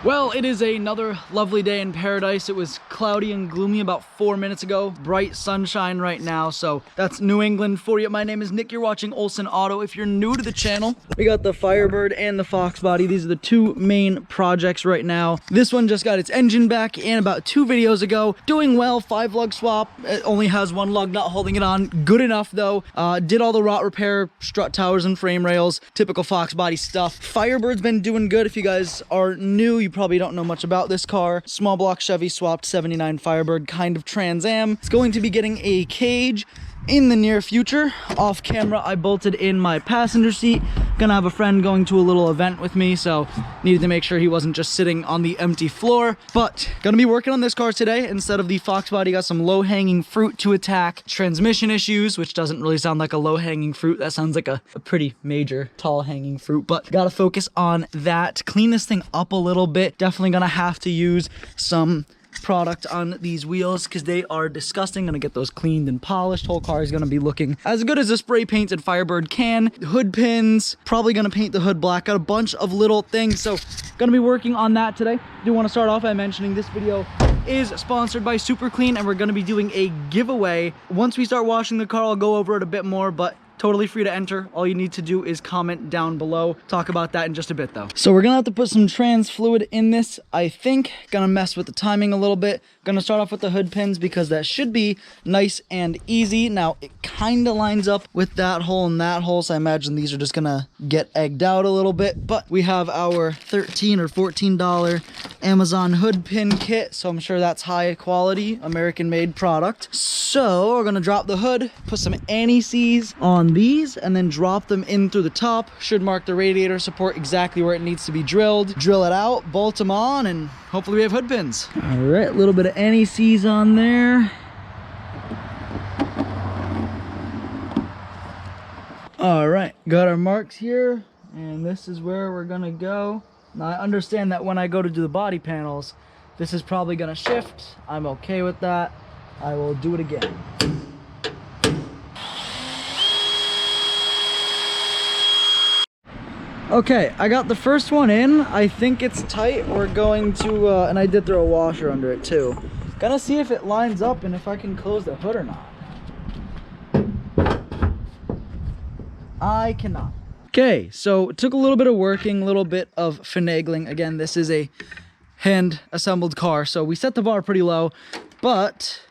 Well, it is another lovely day in paradise. It was cloudy and gloomy about 4 minutes ago. Bright sunshine right now, so that's New England for you. My name is Nick. You're watching Olsen Auto. If you're new to the channel, we got the Firebird and the Fox body. These are the two main projects right now. This one just got its engine back in about 2 videos ago. Doing well, 5 lug swap. It only has 1 lug not holding it on. Good enough though. Did all the rot repair, strut towers and frame rails. Typical Fox body stuff. Firebird's been doing good. If you guys are new, you probably don't know much about this car. Small block Chevy swapped 79 Firebird, kind of Trans Am. It's going to be getting a cage in the near future. Off camera, I bolted in my passenger seat. Gonna have a friend going to a little event with me, so needed to make sure he wasn't just sitting on the empty floor. But gonna be working on this car today. Instead of the Fox body, got some low-hanging fruit to attack. Transmission issues, which doesn't really sound like a low-hanging fruit. That sounds like a pretty major tall-hanging fruit, but gotta focus on that. Clean this thing up a little bit. Definitely gonna have to use some product on these wheels because they are disgusting. Gonna get those cleaned and polished. Whole car is gonna be looking as good as a spray painted Firebird can. Hood pins, probably gonna paint the hood black. Got a bunch of little things, so gonna be working on that today. Do want to start off by mentioning this video is sponsored by SuperClean, and we're gonna be doing a giveaway. Once we start washing the car, I'll go over it a bit more, but totally free to enter. All you need to do is comment down below. Talk about that in just a bit though. So we're gonna have to put some trans fluid in this, I think. Gonna mess with the timing a little bit. Gonna start off with the hood pins because that should be nice and easy. Now it kind of lines up with that hole and that hole, so I imagine these are just gonna get egged out a little bit. But we have our $13 or $14 Amazon hood pin kit, so I'm sure that's high quality American made product. So we're gonna drop the hood, put some anti-seize on these, and then drop them in through the top. Should mark the radiator support exactly where it needs to be drilled. Drill it out, bolt them on, and hopefully we have hood pins. All right, a little bit of anti-seize on there. All right, got our marks here, and this is where we're gonna go. Now I understand that when I go to do the body panels, this is probably gonna shift. I'm okay with that. I will do it again. Okay, I got the first one in. I think it's tight. We're going to, and I did throw a washer under it too. Gonna see if it lines up and if I can close the hood or not. I cannot. Okay, so it took a little bit of working, a little bit of finagling. Again, this is a hand assembled car, so we set the bar pretty low, but,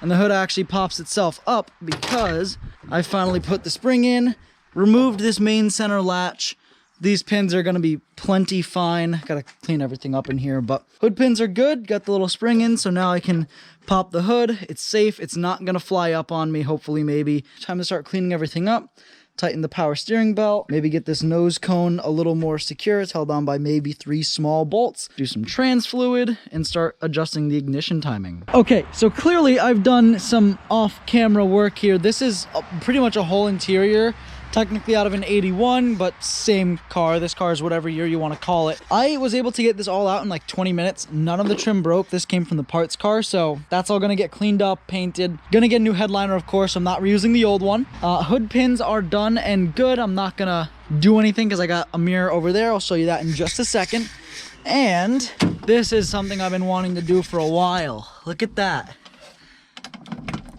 and the hood actually pops itself up because I finally put the spring in. Removed this main center latch. These pins are gonna be plenty fine. Gotta clean everything up in here, but hood pins are good. Got the little spring in, so now I can pop the hood. It's safe. It's not gonna fly up on me, hopefully, maybe. Time to start cleaning everything up. Tighten the power steering belt. Maybe get this nose cone a little more secure. It's held on by maybe 3 small bolts. Do some trans fluid and start adjusting the ignition timing. Okay, so clearly I've done some off-camera work here. This is pretty much a whole interior. Technically out of an 81, but same car. This car is whatever year you want to call it. I was able to get this all out in like 20 minutes. None of the trim broke. This came from the parts car, so that's all gonna get cleaned up, painted. Gonna get a new headliner, of course. I'm not reusing the old one. Hood pins are done and good. I'm not gonna do anything because I got a mirror over there. I'll show you that in just a second. And this is something I've been wanting to do for a while. Look at that.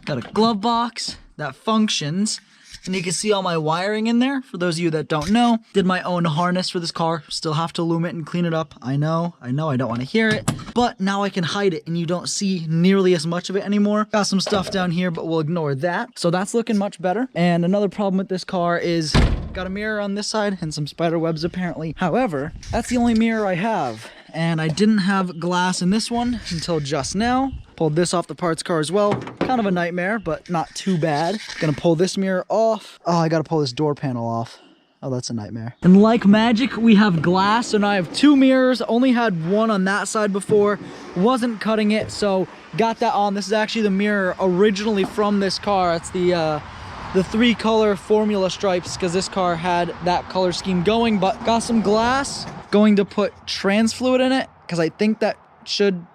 Got a glove box that functions. And you can see all my wiring in there. For those of you that don't know, did my own harness for this car. Still have to loom it and clean it up. I know, I don't want to hear it. But now I can hide it and you don't see nearly as much of it anymore. Got some stuff down here, but we'll ignore that. So that's looking much better. And another problem with this car is got a mirror on this side and some spider webs apparently. However, that's the only mirror I have. And I didn't have glass in this one until just now. Pulled this off the parts car as well. Kind of a nightmare, but not too bad. Gonna pull this mirror off. Oh, I gotta pull this door panel off. Oh, that's a nightmare. And like magic, we have glass, so now I have 2 mirrors. Only had one on that side before. Wasn't cutting it, so got that on. This is actually the mirror originally from this car. It's the 3-color formula stripes, because this car had that color scheme going, but got some glass. Going to put trans fluid in it, because I think that should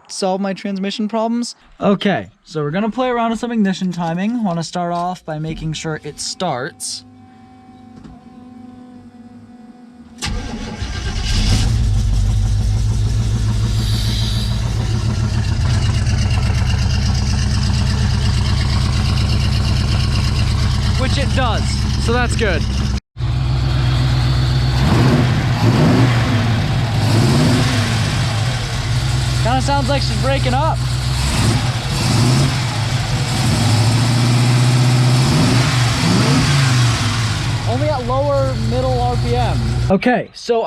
solve my transmission problems. Okay, so we're gonna play around with some ignition timing. Want to start off by making sure it starts. it does, so that's good. Kind of sounds like she's breaking up. Only at lower middle RPM. Okay, so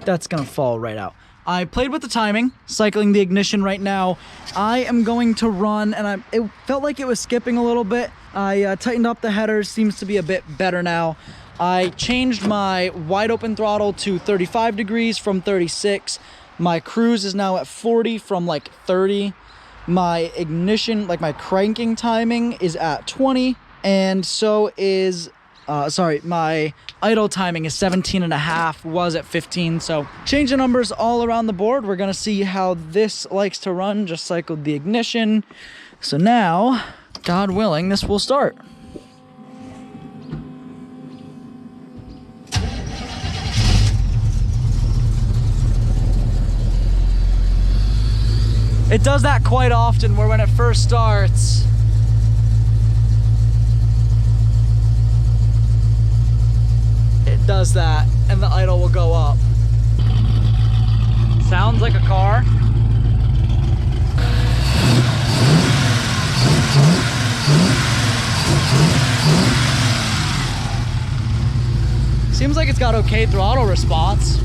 that's gonna fall right out. I played with the timing, cycling the ignition right now. I am going to run, and it felt like it was skipping a little bit. I tightened up the headers, seems to be a bit better now. I changed my wide open throttle to 35 degrees from 36. My cruise is now at 40 from like 30. My ignition, like my cranking timing, is at 20, and so is my idle timing is 17.5, was at 15. So change the numbers all around the board. We're gonna see how this likes to run. Just cycled the ignition. So now, God willing, this will start. It does that quite often, where when it first starts, it does that, and the idle will go up. Sounds like a car. Seems like it's got okay throttle response.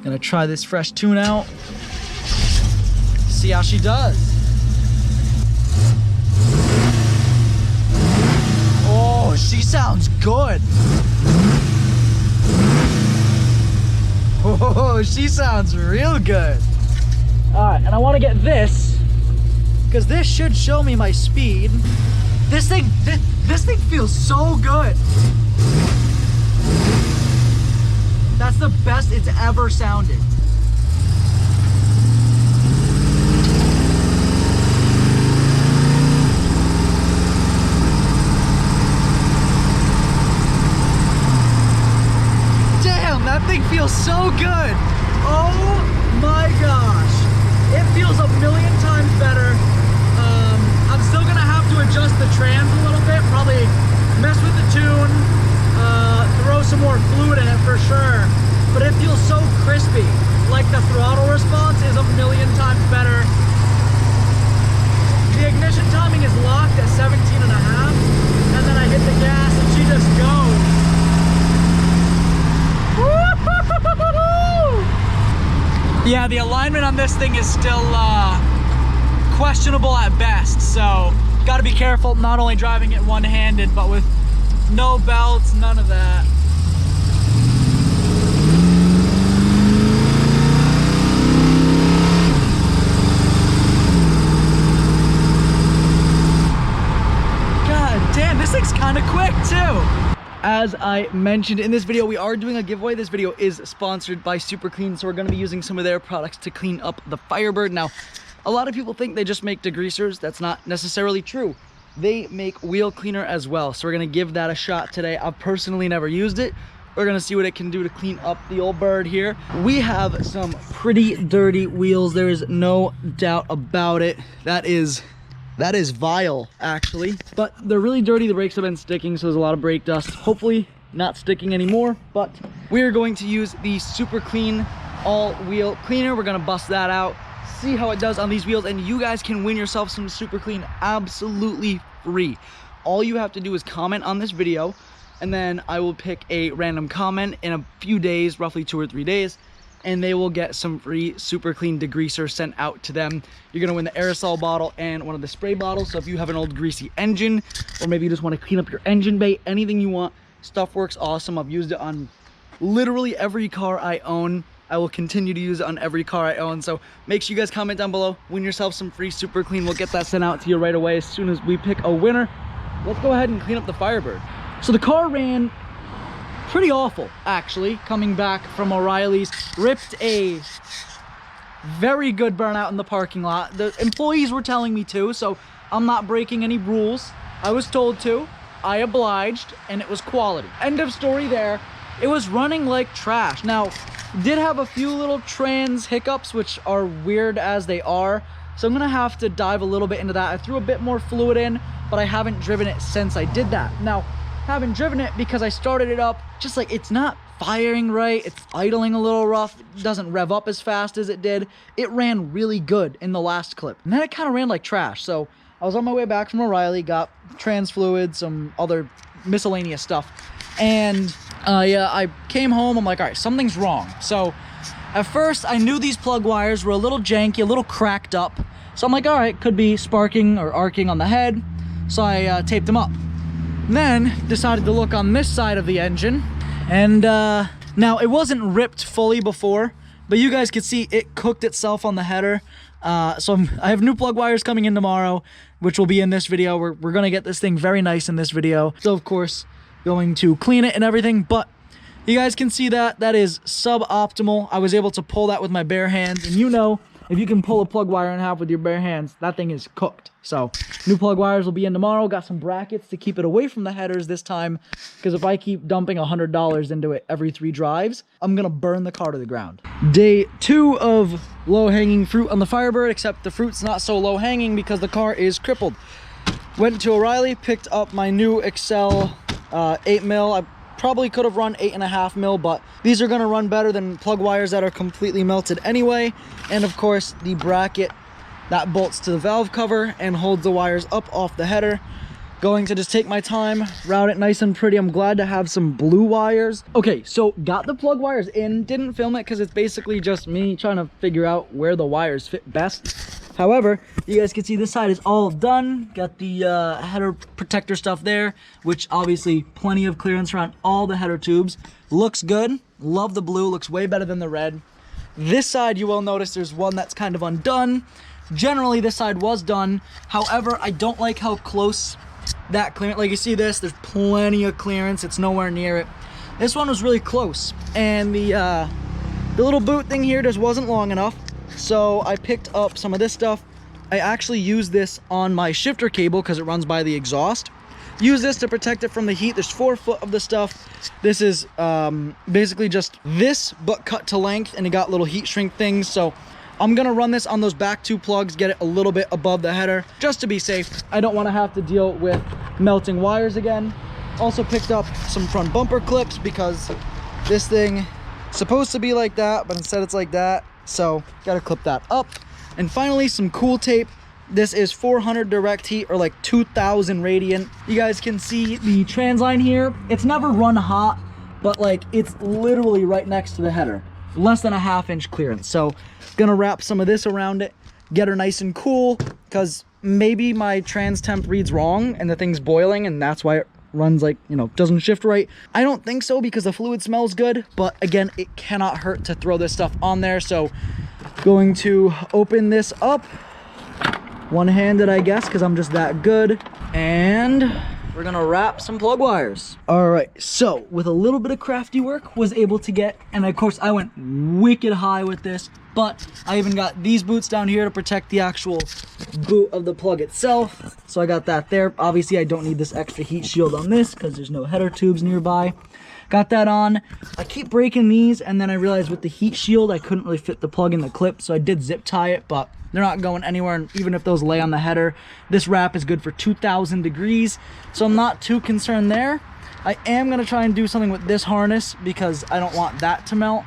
Gonna try this fresh tune out. See how she does. Oh, she sounds good. Oh, she sounds real good. All right, and I want to get this, because this should show me my speed. This thing feels so good. That's the best it's ever sounded. That thing feels so good. Oh my gosh. It feels a million times better. I'm still gonna have to adjust the trans a little bit, probably mess with the tune, throw some more fluid in it for sure. But it feels so crispy. Like the throttle response is a million times better. The ignition timing is locked at 17.5, and then I hit the gas and she just goes. Yeah, the alignment on this thing is still questionable at best, so gotta be careful not only driving it one-handed, but with no belts, none of that. God damn, this thing's kind of quick too. As I mentioned in this video, we are doing a giveaway. This video is sponsored by SuperClean, so we're going to be using some of their products to clean up the Firebird. Now, a lot of people think they just make degreasers. That's not necessarily true. They make wheel cleaner as well, so we're going to give that a shot today. I've personally never used it. We're going to see what it can do to clean up the old bird here. We have some pretty dirty wheels. There is no doubt about it. That is vile, actually, but they're really dirty. The brakes have been sticking, so there's a lot of brake dust. Hopefully not sticking anymore, but we're going to use the SuperClean all-wheel cleaner. We're gonna bust that out, see how it does on these wheels, and you guys can win yourself some SuperClean absolutely free. All you have to do is comment on this video, and then I will pick a random comment in a few days, roughly 2 or 3 days, and they will get some free SuperClean degreaser sent out to them. You're gonna win the aerosol bottle and one of the spray bottles. So if you have an old greasy engine, or maybe you just want to clean up your engine bay, anything you want, stuff works awesome. I've used it on literally every car I own. I will continue to use it on every car I own. So make sure you guys comment down below, win yourself some free SuperClean. We'll get that sent out to you right away as soon as we pick a winner. Let's go ahead and clean up the Firebird. So the car ran pretty awful, actually, coming back from O'Reilly's. Ripped a very good burnout in the parking lot. The employees were telling me to, so I'm not breaking any rules. I was told to, I obliged, and it was quality. End of story there. It was running like trash. Now, did have a few little trans hiccups, which are weird as they are, so I'm gonna have to dive a little bit into that. I threw a bit more fluid in, but I haven't driven it since I did that. Now, haven't driven it because I started it up just like it's not firing right. It's idling a little rough. It doesn't rev up as fast as it did. It ran really good in the last clip, and then it kind of ran like trash. So I was on my way back from O'Reilly, got trans fluid, some other miscellaneous stuff, and yeah, I came home. I'm like, all right, something's wrong. So at first I knew these plug wires were a little janky, a little cracked up. So I'm like, all right, could be sparking or arcing on the head. So I taped them up. Then decided to look on this side of the engine, and now it wasn't ripped fully before, but you guys could see it cooked itself on the header. So I have new plug wires coming in tomorrow, which will be in this video. We're gonna get this thing very nice in this video. So of course, going to clean it and everything, but you guys can see that is suboptimal. I was able to pull that with my bare hands, and you know, if you can pull a plug wire in half with your bare hands, that thing is cooked. So new plug wires will be in tomorrow. Got some brackets to keep it away from the headers this time, because if I keep dumping $100 into it every 3 drives, I'm gonna burn the car to the ground. Day 2 of low-hanging fruit on the Firebird, except the fruit's not so low-hanging because the car is crippled. Went to O'Reilly, picked up my new Excel 8 mil. I probably could have run 8.5 mil, but these are going to run better than plug wires that are completely melted anyway. And of course, the bracket that bolts to the valve cover and holds the wires up off the header. Going to just take my time, route it nice and pretty. I'm glad to have some blue wires. Okay, so got the plug wires in, didn't film it because it's basically just me trying to figure out where the wires fit best. However, you guys can see this side is all done. Got the header protector stuff there, which obviously plenty of clearance around all the header tubes. Looks good. Love the blue. Looks way better than the red. This side, you will notice there's one that's kind of undone. Generally, this side was done. However, I don't like how close that clearance, like you see this, there's plenty of clearance. It's nowhere near it. This one was really close, and the little boot thing here just wasn't long enough. So I picked up some of this stuff. I actually use this on my shifter cable because it runs by the exhaust. Use this to protect it from the heat. There's 4 foot of the stuff. This is basically just this, but cut to length, and it got little heat shrink things. So I'm gonna run this on those back 2 plugs, get it a little bit above the header, just to be safe. I don't wanna have to deal with melting wires again. Also picked up some front bumper clips because this thing is supposed to be like that, but instead it's like that. So gotta clip that up. And finally, some cool tape. This is 400 direct heat, or like 2000 radiant. You guys can see the trans line here. It's never run hot, but like it's literally right next to the header. Less than a ½ inch clearance. So gonna wrap some of this around it, get her nice and cool, because maybe my trans temp reads wrong and the thing's boiling, and that's why it runs like, you know, doesn't shift right. I don't think so, because the fluid smells good, but again, it cannot hurt to throw this stuff on there. So going to open this up one-handed, I guess, because I'm just that good, and we're gonna wrap some plug wires. All right, so with a little bit of crafty work, was able to get, and of course I went wicked high with this, but I even got these boots down here to protect the actual boot of the plug itself. So I got that there. Obviously I don't need this extra heat shield on this because there's no header tubes nearby. Got that on. I keep breaking these, and then I realized with the heat shield I couldn't really fit the plug in the clip, so I did zip tie it, but they're not going anywhere. And even if those lay on the header, this wrap is good for 2000 degrees, so I'm not too concerned there. I am gonna try and do something with this harness because I don't want that to melt.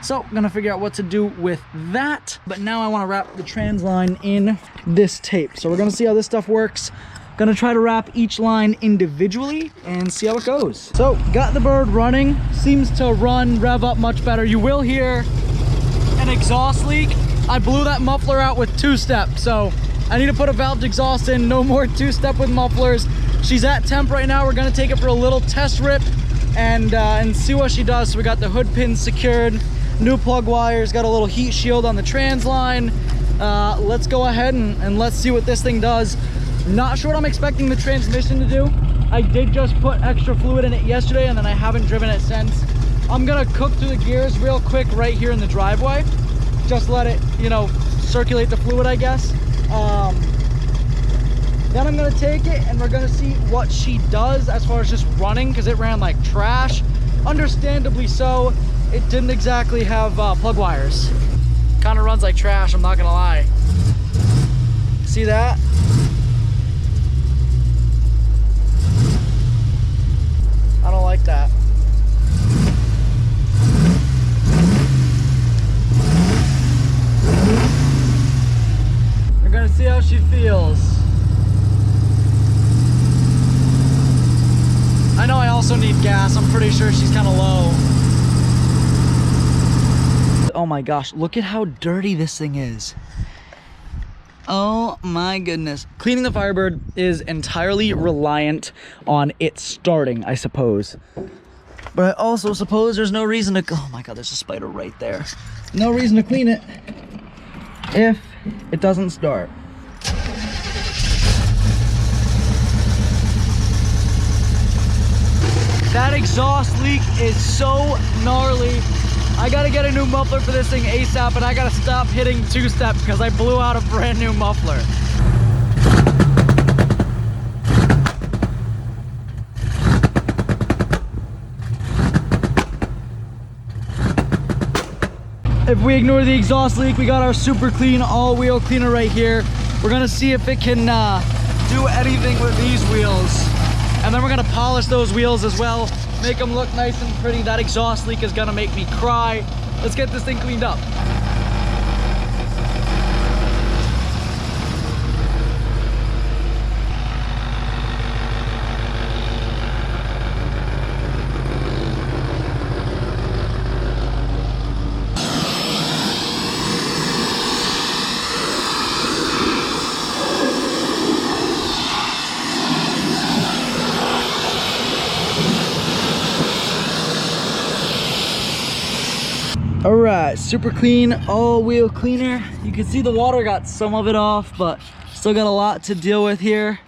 So I'm gonna figure out what to do with that. But now I wanna wrap the trans line in this tape. So we're gonna see how this stuff works. Gonna try to wrap each line individually and see how it goes. So got the bird running. Seems to rev up much better. You will hear an exhaust leak. I blew that muffler out with 2-step, so I need to put a valved exhaust in. No more 2-step with mufflers. She's at temp right now. We're gonna take it for a little test rip and see what she does. So we got the hood pins secured, new plug wires, got a little heat shield on the trans line. Let's go ahead and let's see what this thing does. Not sure what I'm expecting the transmission to do. I did just put extra fluid in it yesterday, and then I haven't driven it since. I'm gonna cook through the gears real quick right here in the driveway. Just let it, you know, circulate the fluid, I guess. Then I'm gonna take it and we're gonna see what she does as far as just running, because it ran like trash. Understandably so. It didn't exactly have plug wires. Kind of runs like trash, I'm not gonna lie. See that? I don't like that. We're gonna see how she feels. I know I also need gas. I'm pretty sure she's kind of low. Oh my gosh, look at how dirty this thing is. Oh my goodness. Cleaning the Firebird is entirely reliant on it starting, I suppose. But I also suppose there's no reason to, oh my God, there's a spider right there. No reason to clean it if it doesn't start. That exhaust leak is so gnarly. I gotta get a new muffler for this thing ASAP, and I gotta stop hitting two-step because I blew out a brand new muffler. If we ignore the exhaust leak, we got our SuperClean all-wheel cleaner right here. We're gonna see if it can do anything with these wheels. And then we're gonna polish those wheels as well, make them look nice and pretty. That exhaust leak is gonna make me cry. Let's get this thing cleaned up. All right, SuperClean all-wheel cleaner. You can see the water got some of it off, but still got a lot to deal with here.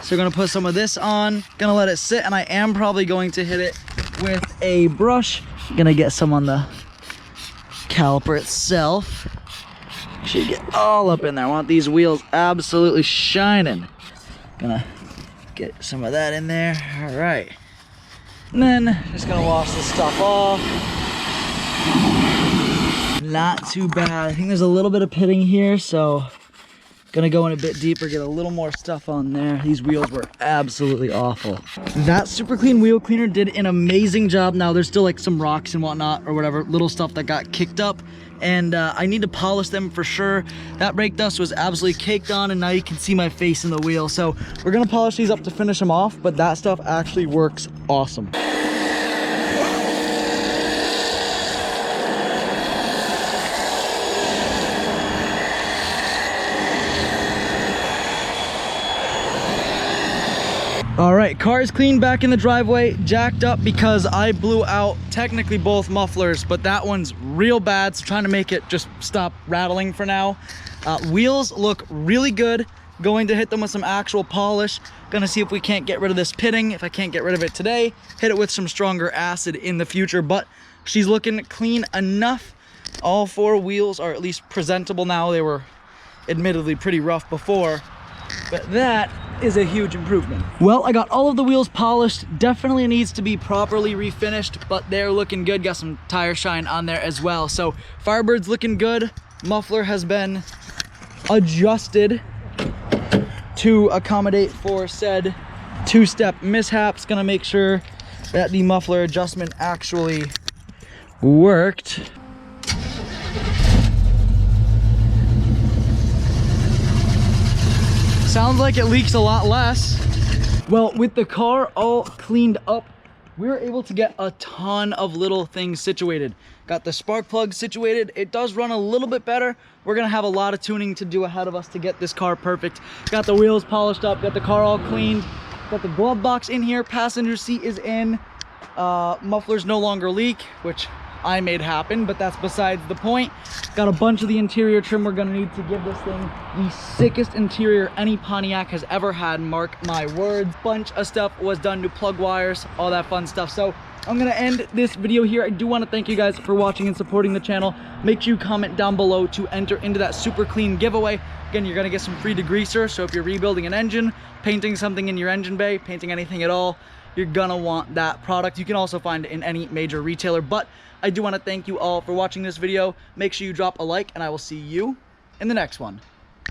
So we're gonna put some of this on, gonna let it sit, and I am probably going to hit it with a brush. Gonna get some on the caliper itself. Should get all up in there. I want these wheels absolutely shining. Gonna get some of that in there. All right. And then just gonna wash this stuff off. Not too bad. I think there's a little bit of pitting here, so gonna go in a bit deeper, get a little more stuff on there. These wheels were absolutely awful. That SuperClean wheel cleaner did an amazing job. Now there's still like some rocks and whatnot or whatever, little stuff that got kicked up, and I need to polish them for sure. That brake dust was absolutely caked on, and now you can see my face in the wheel. So we're gonna polish these up to finish them off, but that stuff actually works awesome. All right, car is clean, back in the driveway, jacked up because I blew out technically both mufflers, but that one's real bad, so trying to make it just stop rattling for now. Wheels look really good. Going to hit them with some actual polish. Gonna see if we can't get rid of this pitting. If I can't get rid of it today, hit it with some stronger acid in the future, but she's looking clean enough. All four wheels are at least presentable now. They were admittedly pretty rough before, but that is a huge improvement. Well, I got all of the wheels polished. Definitely needs to be properly refinished, but they're looking good. Got some tire shine on there as well. So Firebird's looking good. Muffler has been adjusted to accommodate for said two-step mishaps. Gonna make sure that the muffler adjustment actually worked. Sounds like it leaks a lot less. Well, with the car all cleaned up, we were able to get a ton of little things situated. Got the spark plug situated. It does run a little bit better. We're gonna have a lot of tuning to do ahead of us to get this car perfect. Got the wheels polished up, got the car all cleaned. Got the glove box in here, passenger seat is in. Mufflers no longer leak, which I made happen, but that's besides the point. Got a bunch of the interior trim we're gonna need to give this thing the sickest interior any Pontiac has ever had, mark my words. Bunch of stuff was done to plug wires, all that fun stuff. So I'm gonna end this video here. I do want to thank you guys for watching and supporting the channel. Make sure you comment down below to enter into that SuperClean giveaway. Again, you're gonna get some free degreaser, so if you're rebuilding an engine, painting something in your engine bay, painting anything at all, you're gonna want that product. You can also find it in any major retailer, but I do want to thank you all for watching this video. Make sure you drop a like, and I will see you in the next one.